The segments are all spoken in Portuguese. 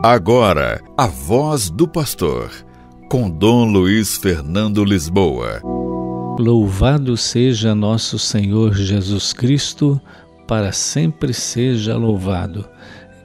Agora, a voz do pastor, com Dom Luiz Fernando Lisboa. Louvado seja nosso Senhor Jesus Cristo, para sempre seja louvado.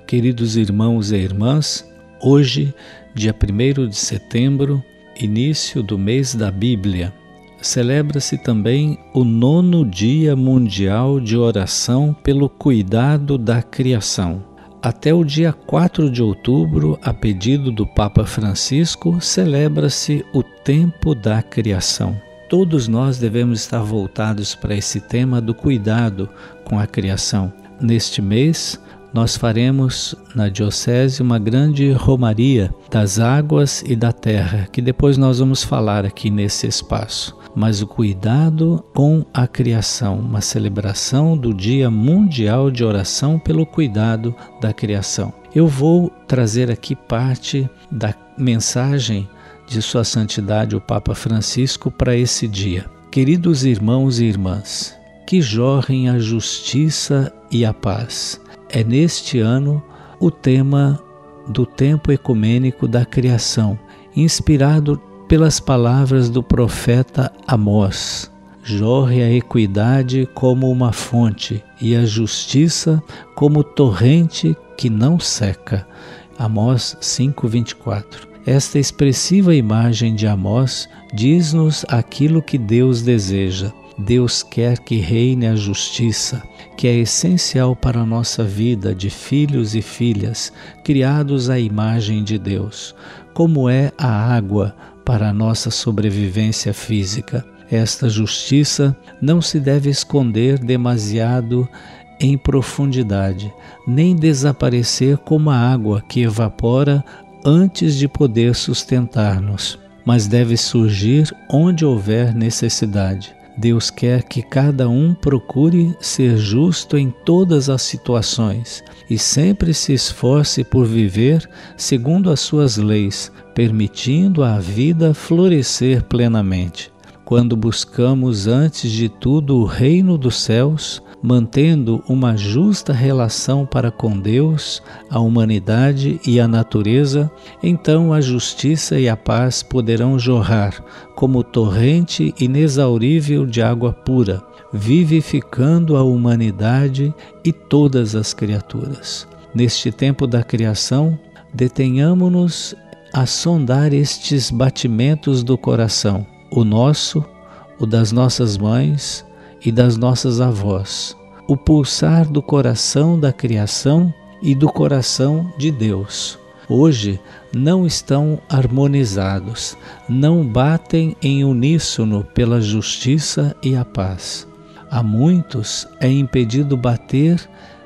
Queridos irmãos e irmãs, hoje, dia 1º de setembro, início do mês da Bíblia, celebra-se também o 9º Dia Mundial de Oração pelo Cuidado da Criação. Até o dia 4 de outubro, a pedido do Papa Francisco, celebra-se o Tempo da Criação. Todos nós devemos estar voltados para esse tema do cuidado com a criação. Neste mês, nós faremos na Diocese uma grande romaria das águas e da terra, que depois nós vamos falar aqui nesse espaço. Mas o cuidado com a criação, uma celebração do Dia Mundial de Oração pelo Cuidado da Criação. Eu vou trazer aqui parte da mensagem de Sua Santidade o Papa Francisco para esse dia. Queridos irmãos e irmãs, que jorrem a justiça e a paz. É neste ano o tema do tempo ecumênico da criação, inspirado pelas palavras do profeta Amós. Jorre a equidade como uma fonte e a justiça como torrente que não seca. Amós 5:24. Esta expressiva imagem de Amós diz-nos aquilo que Deus deseja. Deus quer que reine a justiça, que é essencial para a nossa vida de filhos e filhas, criados à imagem de Deus, como é a água para a nossa sobrevivência física. Esta justiça não se deve esconder demasiado em profundidade, nem desaparecer como a água que evapora antes de poder sustentar-nos, mas deve surgir onde houver necessidade. Deus quer que cada um procure ser justo em todas as situações e sempre se esforce por viver segundo as suas leis, permitindo à vida florescer plenamente. Quando buscamos antes de tudo o reino dos céus, mantendo uma justa relação para com Deus, a humanidade e a natureza, então a justiça e a paz poderão jorrar como torrente inexaurível de água pura, vivificando a humanidade e todas as criaturas. Neste tempo da criação, detenhamo-nos a sondar estes batimentos do coração, o nosso, o das nossas mães e das nossas avós, o pulsar do coração da criação e do coração de Deus. Hoje não estão harmonizados, não batem em uníssono pela justiça e a paz. A muitos é impedido bater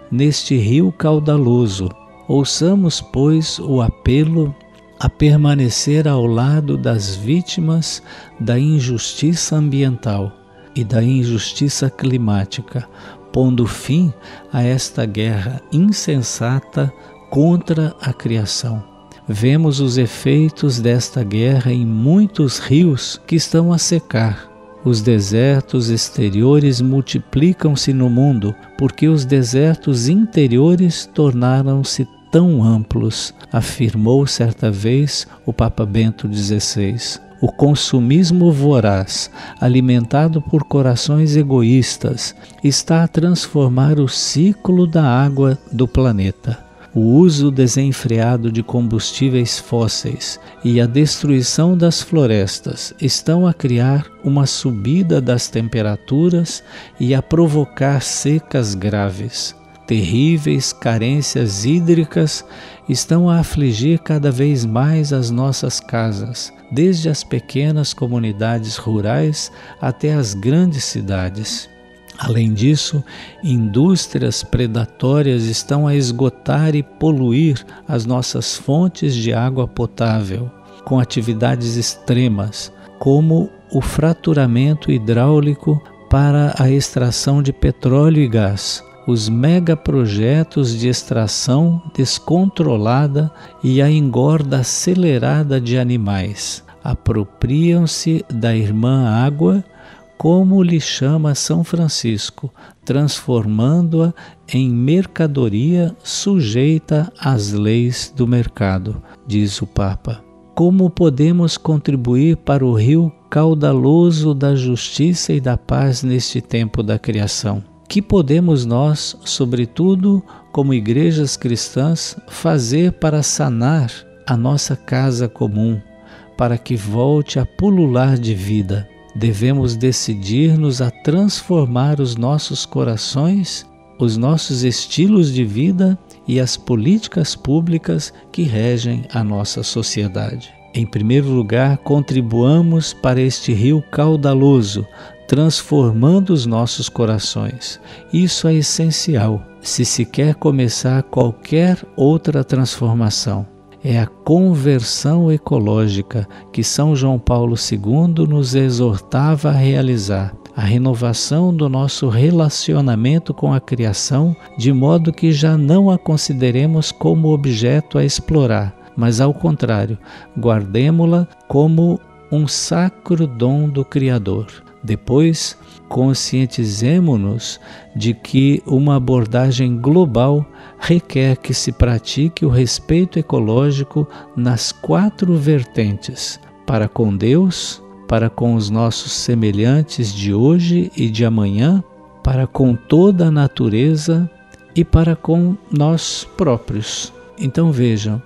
neste rio caudaloso. Ouçamos, pois, o apelo a permanecer ao lado das vítimas da injustiça ambiental e da injustiça climática, pondo fim a esta guerra insensata contra a criação. Vemos os efeitos desta guerra em muitos rios que estão a secar. Os desertos exteriores multiplicam-se no mundo, porque os desertos interiores tornaram-se tão amplos, afirmou certa vez o Papa Bento XVI. O consumismo voraz, alimentado por corações egoístas, está a transformar o ciclo da água do planeta. O uso desenfreado de combustíveis fósseis e a destruição das florestas estão a criar uma subida das temperaturas e a provocar secas graves. Terríveis carências hídricas estão a afligir cada vez mais as nossas casas, desde as pequenas comunidades rurais até as grandes cidades. Além disso, indústrias predatórias estão a esgotar e poluir as nossas fontes de água potável, com atividades extremas, como o fraturamento hidráulico para a extração de petróleo e gás, os megaprojetos de extração descontrolada e a engorda acelerada de animais. Apropriam-se da irmã água como lhe chama São Francisco, transformando-a em mercadoria sujeita às leis do mercado, diz o Papa. Como podemos contribuir para o rio caudaloso da justiça e da paz neste tempo da criação? Que podemos nós, sobretudo como igrejas cristãs, fazer para sanar a nossa casa comum, para que volte a pulular de vida? Devemos decidir-nos a transformar os nossos corações, os nossos estilos de vida e as políticas públicas que regem a nossa sociedade. Em primeiro lugar, contribuamos para este rio caudaloso, transformando os nossos corações. Isso é essencial se se quer começar qualquer outra transformação. É a conversão ecológica que São João Paulo II nos exortava a realizar, a renovação do nosso relacionamento com a criação, de modo que já não a consideremos como objeto a explorar, mas ao contrário, guardemo-la como um sacro dom do Criador. Depois, conscientizemo-nos de que uma abordagem global requer que se pratique o respeito ecológico nas 4 vertentes: para com Deus, para com os nossos semelhantes de hoje e de amanhã, para com toda a natureza e para com nós próprios. Então vejam,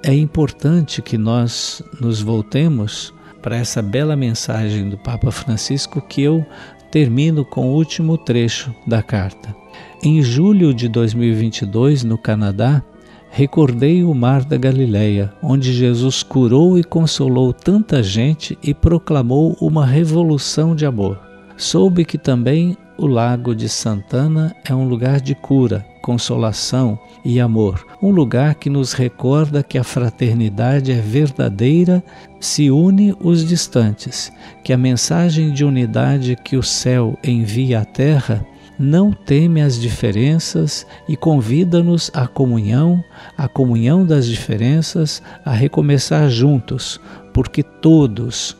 é importante que nós nos voltemos para essa bela mensagem do Papa Francisco, que eu termino com o último trecho da carta. Em julho de 2022, no Canadá, recordei o Mar da Galileia, onde Jesus curou e consolou tanta gente e proclamou uma revolução de amor. Soube que também o Lago de Santana é um lugar de cura, consolação e amor, um lugar que nos recorda que a fraternidade é verdadeira, se une os distantes, que a mensagem de unidade que o céu envia à terra não teme as diferenças e convida-nos à comunhão das diferenças, a recomeçar juntos, porque todos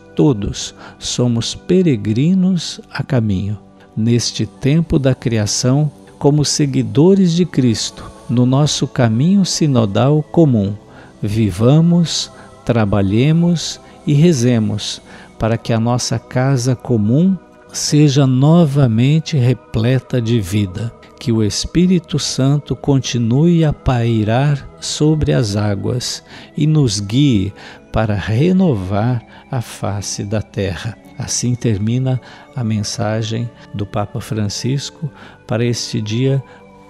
somos peregrinos a caminho. Neste tempo da criação, como seguidores de Cristo, no nosso caminho sinodal comum, vivamos, trabalhemos e rezemos para que a nossa casa comum seja novamente repleta de vida, que o Espírito Santo continue a pairar sobre as águas e nos guie para renovar a face da terra. Assim termina a mensagem do Papa Francisco para este dia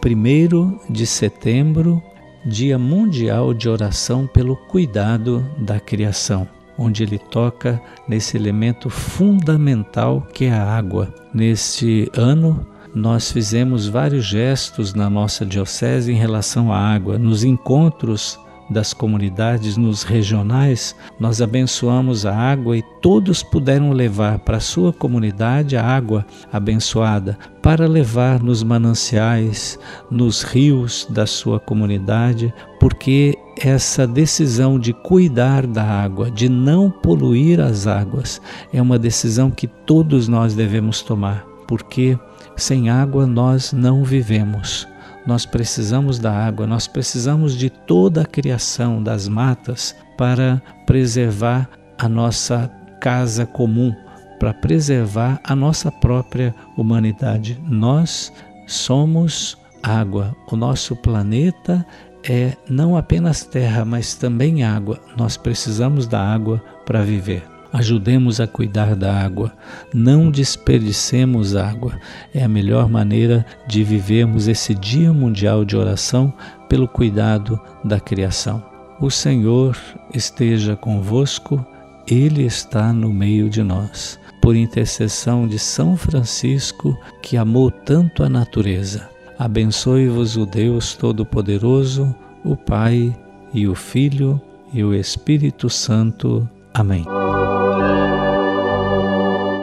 1º de setembro, Dia Mundial de Oração pelo Cuidado da Criação, onde ele toca nesse elemento fundamental que é a água. Neste ano, nós fizemos vários gestos na nossa diocese em relação à água. Nos encontros das comunidades, nos regionais, nós abençoamos a água e todos puderam levar para a sua comunidade a água abençoada, para levar nos mananciais, nos rios da sua comunidade, porque essa decisão de cuidar da água, de não poluir as águas, é uma decisão que todos nós devemos tomar, porque sem água nós não vivemos. Nós precisamos da água, nós precisamos de toda a criação das matas para preservar a nossa casa comum, para preservar a nossa própria humanidade. Nós somos água, o nosso planeta é não apenas terra, mas também água. Nós precisamos da água para viver. Ajudemos a cuidar da água, não desperdicemos água. É a melhor maneira de vivermos esse Dia Mundial de Oração pelo cuidado da criação. O Senhor esteja convosco, Ele está no meio de nós. Por intercessão de São Francisco, que amou tanto a natureza, abençoe-vos o Deus Todo-Poderoso, o Pai e o Filho e o Espírito Santo. Amém.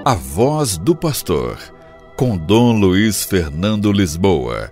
A Voz do Pastor, com Dom Luiz Fernando Lisboa.